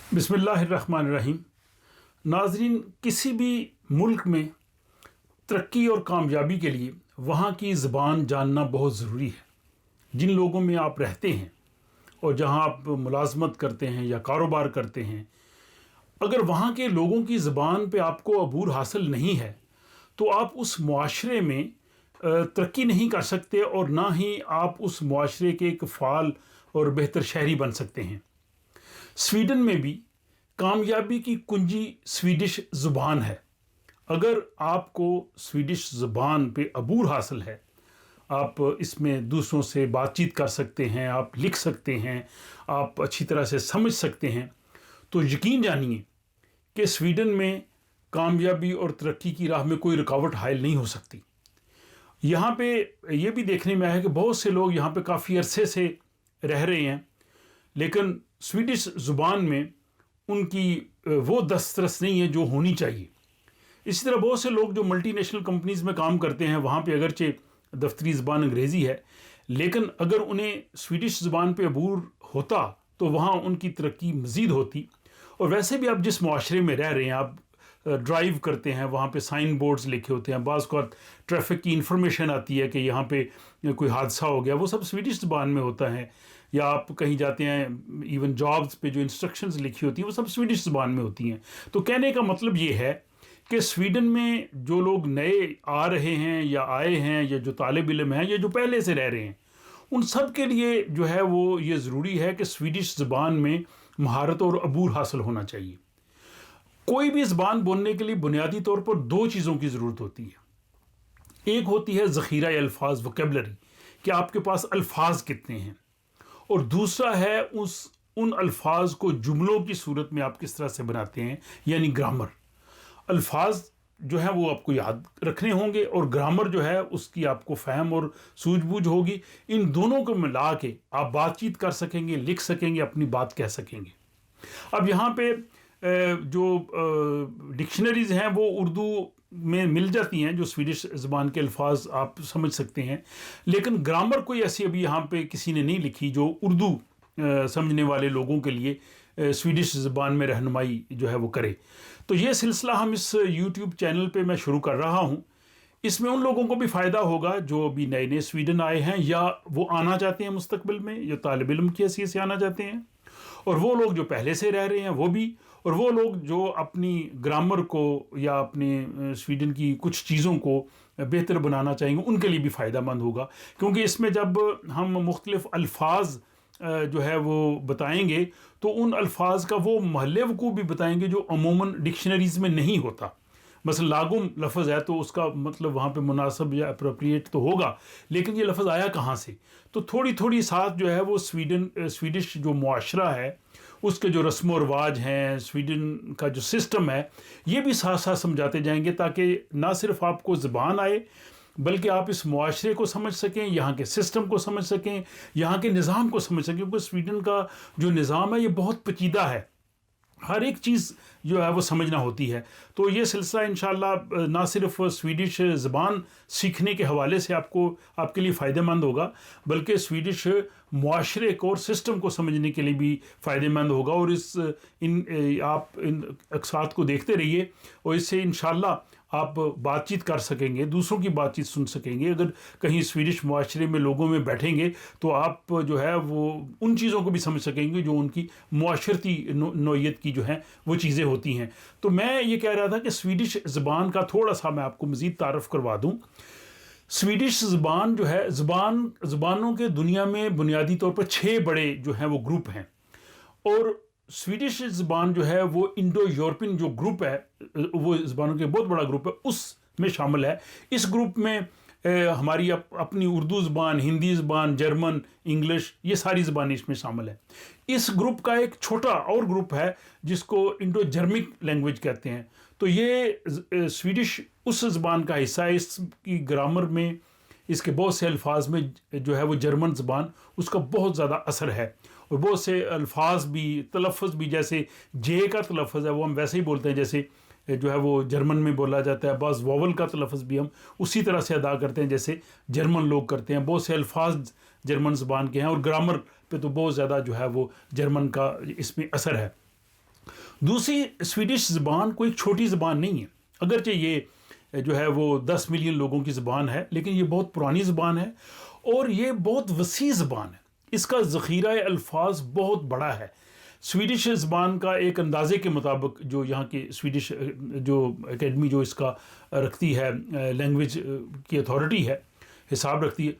बिस्मिल्लाहिर्रहमानिर्रहीम। नाज़रीन, किसी भी मुल्क में तरक्की और कामयाबी के लिए वहाँ की ज़बान जानना बहुत ज़रूरी है। जिन लोगों में आप रहते हैं और जहाँ आप मुलाज़मत करते हैं या कारोबार करते हैं, अगर वहाँ के लोगों की ज़बान पे आपको अबूर हासिल नहीं है तो आप उस मुआशरे में तरक्की नहीं कर सकते और ना ही आप उस मुआशरे के एक फ़ाल और बेहतर शहरी बन सकते हैं। स्वीडन में भी कामयाबी की कुंजी स्वीडिश ज़ुबान है। अगर आपको स्वीडिश ज़ुबान पे अबूर हासिल है, आप इसमें दूसरों से बातचीत कर सकते हैं, आप लिख सकते हैं, आप अच्छी तरह से समझ सकते हैं, तो यकीन जानिए कि स्वीडन में कामयाबी और तरक्की की राह में कोई रुकावट हायल नहीं हो सकती। यहाँ पे ये भी देखने में आया है कि बहुत से लोग यहाँ पे काफ़ी अरसे से रह रहे हैं, लेकिन स्वीडिश ज़ुबान में उनकी वो दस्तरस नहीं है जो होनी चाहिए। इसी तरह बहुत से लोग जो मल्टीनेशनल कंपनीज़ में काम करते हैं, वहाँ पे अगरचे दफ्तरी ज़बान अंग्रेज़ी है, लेकिन अगर उन्हें स्वीडिश ज़ुबान पे अबूर होता तो वहाँ उनकी तरक्की मज़ीद होती। और वैसे भी आप जिस मुआशरे में रह रहे हैं, आप ड्राइव करते हैं, वहाँ पे साइन बोर्ड्स लिखे होते हैं, बाज़ औक़ात ट्रैफिक की इन्फॉर्मेशन आती है कि यहाँ पे कोई हादसा हो गया, वो सब स्वीडिश ज़ुबान में होता है। या आप कहीं जाते हैं, इवन जॉब्स पे जो इंस्ट्रक्शंस लिखी होती हैं वो सब स्वीडिश ज़ुबान में होती हैं। तो कहने का मतलब ये है कि स्वीडन में जो लोग नए आ रहे हैं या आए हैं, या जो तालिब इल्म हैं, या जो पहले से रह रहे हैं, उन सब के लिए जो है वो ये ज़रूरी है कि स्वीडिश ज़ुबान में महारत और अबूर हासिल होना चाहिए। कोई भी ज़बान बोलने के लिए बुनियादी तौर पर दो चीज़ों की ज़रूरत होती है। एक होती है ज़ख़ीरा अल्फाज, वोकैबुलरी, कि आपके पास अल्फाज कितने हैं, और दूसरा है उन अल्फाज को जुमलों की सूरत में आप किस तरह से बनाते हैं, यानी ग्रामर। अल्फाज जो है वो आपको याद रखने होंगे और ग्रामर जो है उसकी आपको फ़हम और सूझबूझ होगी। इन दोनों को मिला के आप बातचीत कर सकेंगे, लिख सकेंगे, अपनी बात कह सकेंगे। अब यहाँ पे जो डिक्शनरीज़ हैं वो उर्दू में मिल जाती हैं, जो स्वीडिश ज़बान के अल्फाज आप समझ सकते हैं, लेकिन ग्रामर कोई ऐसी अभी यहाँ पे किसी ने नहीं लिखी जो उर्दू समझने वाले लोगों के लिए स्वीडिश ज़बान में रहनुमाई जो है वो करे। तो ये सिलसिला हम इस यूट्यूब चैनल पे मैं शुरू कर रहा हूँ। इसमें उन लोगों को भी फ़ायदा होगा जो अभी नए नए स्वीडन आए हैं या वो आना चाहते हैं मुस्तकबिल में, या तालिब इल्म की हैसियत से आना चाहते हैं, और वो लोग जो पहले से रह रहे हैं वो भी, और वो लोग जो अपनी ग्रामर को या अपने स्वीडन की कुछ चीज़ों को बेहतर बनाना चाहेंगे, उनके लिए भी फ़ायदा मंद होगा। क्योंकि इसमें जब हम मुख्तलिफ़ अल्फाज जो है वो बताएंगे तो उन अल्फाज का वो महल वक़ूफ़ भी बताएंगे जो अमूमन डिक्शनरीज़ में नहीं होता। मसलन लागुम लफ्ज़ है तो उसका मतलब वहाँ पे मुनासिब या अप्रोप्रिएट तो होगा, लेकिन ये लफ्ज़ आया कहाँ से। तो थोड़ी थोड़ी साथ जो है वो स्वीडिश जो मुआशरा है, उसके जो रस्म व रवाज हैं, स्वीडन का जो सिस्टम है, ये भी साथ साथ समझाते जाएंगे, ताकि ना सिर्फ आपको ज़बान आए बल्कि आप इस मुआशरे को समझ सकें, यहाँ के सिस्टम को समझ सकें, यहाँ के निज़ाम को समझ सकें। क्योंकि स्वीडन का जो निज़ाम है ये बहुत पेचीदा है, हर एक चीज़ जो है वो समझना होती है। तो ये सिलसिला इंशाअल्लाह ना सिर्फ स्वीडिश ज़बान सीखने के हवाले से आपके लिए फ़ायदेमंद होगा, बल्कि स्वीडिश मुआशरे को और सिस्टम को समझने के लिए भी फ़ायदेमंद होगा। और आप इन अक़सात को देखते रहिए और इससे इंशाअल्लाह आप बातचीत कर सकेंगे, दूसरों की बातचीत सुन सकेंगे। अगर कहीं स्वीडिश मुआशरे में लोगों में बैठेंगे तो आप जो है वो उन चीज़ों को भी समझ सकेंगे जो उनकी मुआशरती नौइयत की जो है वो चीज़ें होती हैं। तो मैं ये कह रहा था कि स्वीडिश ज़बान का थोड़ा सा मैं आपको मज़ीद तारफ़ करवा दूँ। स्वीडिश ज़बान जो है, ज़बानों के दुनिया में बुनियादी तौर पर 6 बड़े जो हैं वो ग्रुप हैं, और स्वीडिश ज़बान जो है वो इंडो यूरोपियन जो ग्रुप है, वो ज़बानों के बहुत बड़ा ग्रुप है, उसमें शामिल है। इस ग्रुप में हमारी अपनी उर्दू ज़बान, हिंदी ज़बान, जर्मन, इंग्लिश, ये सारी ज़बानें इसमें शामिल है। इस ग्रुप का एक छोटा और ग्रुप है जिसको इंडो जर्मिक लैंग्वेज कहते हैं। तो ये स्वीडिश उस ज़बान का हिस्सा है। इसकी ग्रामर में, इसके बहुत से अल्फाज में जो है वो जर्मन ज़बान, उसका बहुत ज़्यादा असर है। और बहुत से अल्फाज भी, तलफ़्फ़ुज़ भी, जैसे जे का तलफ़्फ़ुज़ है वो हम वैसे ही बोलते हैं जैसे जो है वो जर्मन में बोला जाता है। बाज़ वोवल का तलफ़्फ़ुज़ भी हम उसी तरह से अदा करते हैं जैसे जर्मन लोग करते हैं। बहुत से अल्फाज जर्मन ज़बान के हैं और ग्रामर पे तो बहुत ज़्यादा जो है वो जर्मन का इसमें असर है। دوسری سویڈش زبان کوئی ایک چھوٹی زبان نہیں ہے، اگرچہ یہ جو ہے وہ 10 ملین لوگوں کی زبان ہے، لیکن یہ بہت پرانی زبان ہے اور یہ بہت وسیع زبان ہے، اس کا ذخیرہ الفاظ بہت بڑا ہے۔ سویڈش زبان کا ایک اندازے کے مطابق جو یہاں کی سویڈش جو اکیڈمی جو اس کا رکھتی ہے، لینگویج کی اتھارٹی ہے، حساب رکھتی ہے،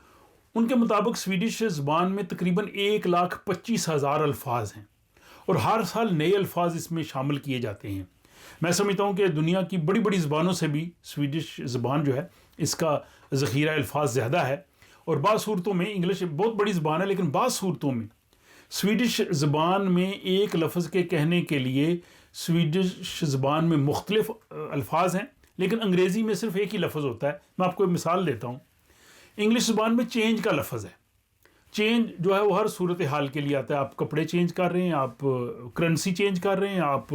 ان کے مطابق سویڈش زبان میں تقریباً 1,25,000 الفاظ ہیں اور ہر سال نئے الفاظ اس میں شامل کیے جاتے ہیں۔ میں سمجھتا ہوں کہ دنیا کی بڑی بڑی زبانوں سے بھی سویڈش زبان جو ہے اس کا ذخیرہ الفاظ زیادہ ہے، اور بعض صورتوں میں انگلش بہت بڑی زبان ہے، لیکن بعض صورتوں میں سویڈش زبان میں ایک لفظ کے کہنے کے لیے سویڈش زبان میں مختلف الفاظ ہیں، لیکن انگریزی میں صرف ایک ہی لفظ ہوتا ہے۔ میں آپ کو ایک مثال دیتا ہوں، انگلش زبان میں چینج کا لفظ ہے۔ چینج جو ہے وہ ہر صورتحال کے لیے آتا ہے، آپ کپڑے چینج کر رہے ہیں، آپ کرنسی چینج کر رہے ہیں، آپ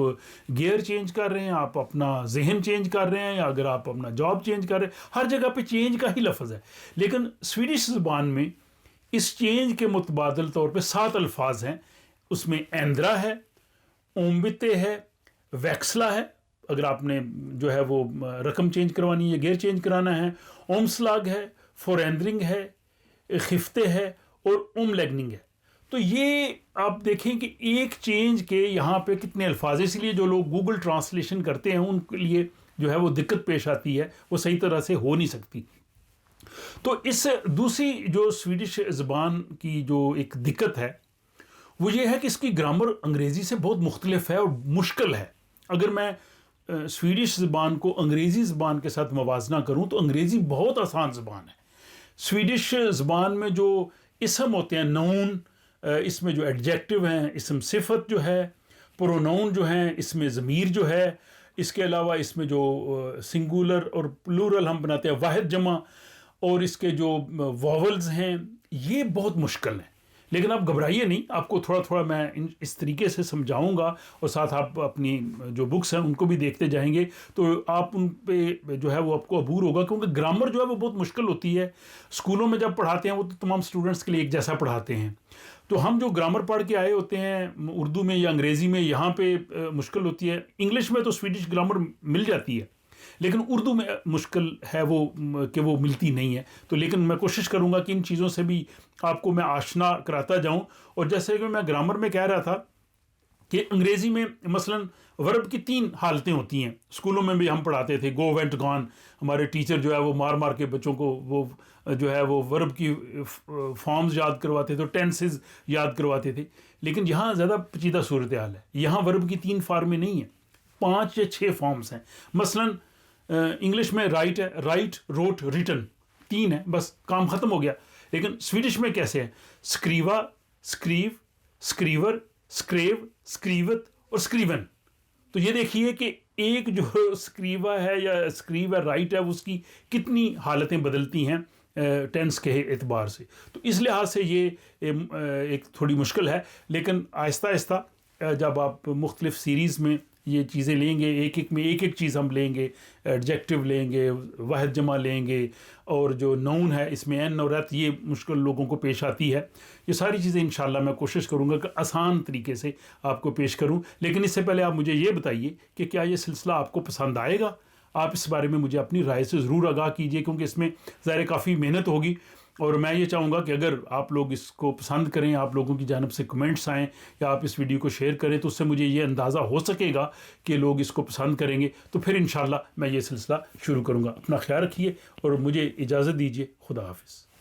گیئر چینج کر رہے ہیں، آپ اپنا ذہن چینج کر رہے ہیں، یا اگر آپ اپنا جاب چینج کر رہے ہیں، ہر جگہ پہ چینج کا ہی لفظ ہے۔ لیکن سویڈش زبان میں اس چینج کے متبادل طور پہ 7 الفاظ ہیں، اس میں ایندرا ہے، اومبتے ہے، ویکسلا ہے، اگر آپ نے جو ہے وہ رقم چینج کروانی ہے، گیئر چینج کرانا ہے، اومسلاگ ہے، فورینڈرنگ ہے، خفتے ہے اور اوملیگننگ ہے۔ تو یہ آپ دیکھیں کہ ایک چینج کے یہاں پہ کتنے الفاظ، اس لیے جو لوگ گوگل ٹرانسلیشن کرتے ہیں ان کے لیے جو ہے وہ دقت پیش آتی ہے، وہ صحیح طرح سے ہو نہیں سکتی۔ تو اس دوسری جو سویڈش زبان کی جو ایک دقت ہے وہ یہ ہے کہ اس کی گرامر انگریزی سے بہت مختلف ہے اور مشکل ہے۔ اگر میں سویڈش زبان کو انگریزی زبان کے ساتھ موازنہ کروں تو انگریزی بہت آسان زبان ہے۔ سویڈش زبان میں جو اسم ہوتے ہیں، نون، اس میں جو ایڈجیکٹو ہیں، اسم صفت جو ہے، پروناؤن جو ہیں، اس میں ضمیر جو ہے، اس کے علاوہ اس میں جو سنگولر اور پلورل ہم بناتے ہیں، واحد جمع، اور اس کے جو واولز ہیں، یہ بہت مشکل ہیں۔ لیکن آپ گھبرائیے نہیں، آپ کو تھوڑا تھوڑا میں اس طریقے سے سمجھاؤں گا، اور ساتھ آپ اپنی جو بکس ہیں ان کو بھی دیکھتے جائیں گے تو آپ ان پہ جو ہے وہ آپ کو عبور ہوگا، کیونکہ گرامر جو ہے وہ بہت مشکل ہوتی ہے۔ اسکولوں میں جب پڑھاتے ہیں وہ تو تمام اسٹوڈنٹس کے لیے ایک جیسا پڑھاتے ہیں، تو ہم جو گرامر پڑھ کے آئے ہوتے ہیں اردو میں یا انگریزی میں، یہاں پہ مشکل ہوتی ہے۔ انگلش میں تو سویڈش گرامر مل جاتی ہے، لیکن اردو میں مشکل ہے وہ کہ وہ ملتی نہیں ہے۔ تو لیکن میں کوشش کروں گا کہ ان چیزوں سے بھی آپ کو میں آشنا کراتا جاؤں۔ اور جیسے کہ میں گرامر میں کہہ رہا تھا کہ انگریزی میں مثلاً ورب کی 3 حالتیں ہوتی ہیں، اسکولوں میں بھی ہم پڑھاتے تھے، گو، وینٹ، گون۔ ہمارے ٹیچر جو ہے وہ مار مار کے بچوں کو وہ جو ہے وہ ورب کی فارمز یاد کرواتے تھے، ٹینسز یاد کرواتے تھے۔ لیکن یہاں زیادہ پیچیدہ صورتحال ہے، یہاں ورب کی 3 فارمیں نہیں ہیں، 5 یا 6 فارمز ہیں۔ مثلاً انگلش میں رائٹ ہے، رائٹ، روٹ، ریٹن، 3 ہے، بس کام ختم ہو گیا۔ لیکن سویڈش میں کیسے ہے؟ سکریوا، سکریو، سکریور، سکریو، سکریوت اور سکریون۔ تو یہ دیکھیے کہ ایک جو سکریوا ہے یا سکریو ہے، رائٹ ہے، اس کی کتنی حالتیں بدلتی ہیں ٹینس کے اعتبار سے۔ تو اس لحاظ سے یہ ایک تھوڑی مشکل ہے، لیکن آہستہ آہستہ جب آپ مختلف سیریز میں یہ چیزیں لیں گے، ایک ایک میں ایک ایک چیز ہم لیں گے، ایڈجیکٹو لیں گے، واحد جمع لیں گے، اور جو نون ہے اس میں این اور ایت، یہ مشکل لوگوں کو پیش آتی ہے۔ یہ ساری چیزیں انشاءاللہ میں کوشش کروں گا کہ آسان طریقے سے آپ کو پیش کروں۔ لیکن اس سے پہلے آپ مجھے یہ بتائیے کہ کیا یہ سلسلہ آپ کو پسند آئے گا؟ آپ اس بارے میں مجھے اپنی رائے سے ضرور آگاہ کیجیے، کیونکہ اس میں ظاہر کافی محنت ہوگی، اور میں یہ چاہوں گا کہ اگر آپ لوگ اس کو پسند کریں، آپ لوگوں کی جانب سے کمنٹس آئیں یا آپ اس ویڈیو کو شیئر کریں، تو اس سے مجھے یہ اندازہ ہو سکے گا کہ لوگ اس کو پسند کریں گے، تو پھر انشاءاللہ میں یہ سلسلہ شروع کروں گا۔ اپنا خیال رکھیے اور مجھے اجازت دیجیے۔ خدا حافظ۔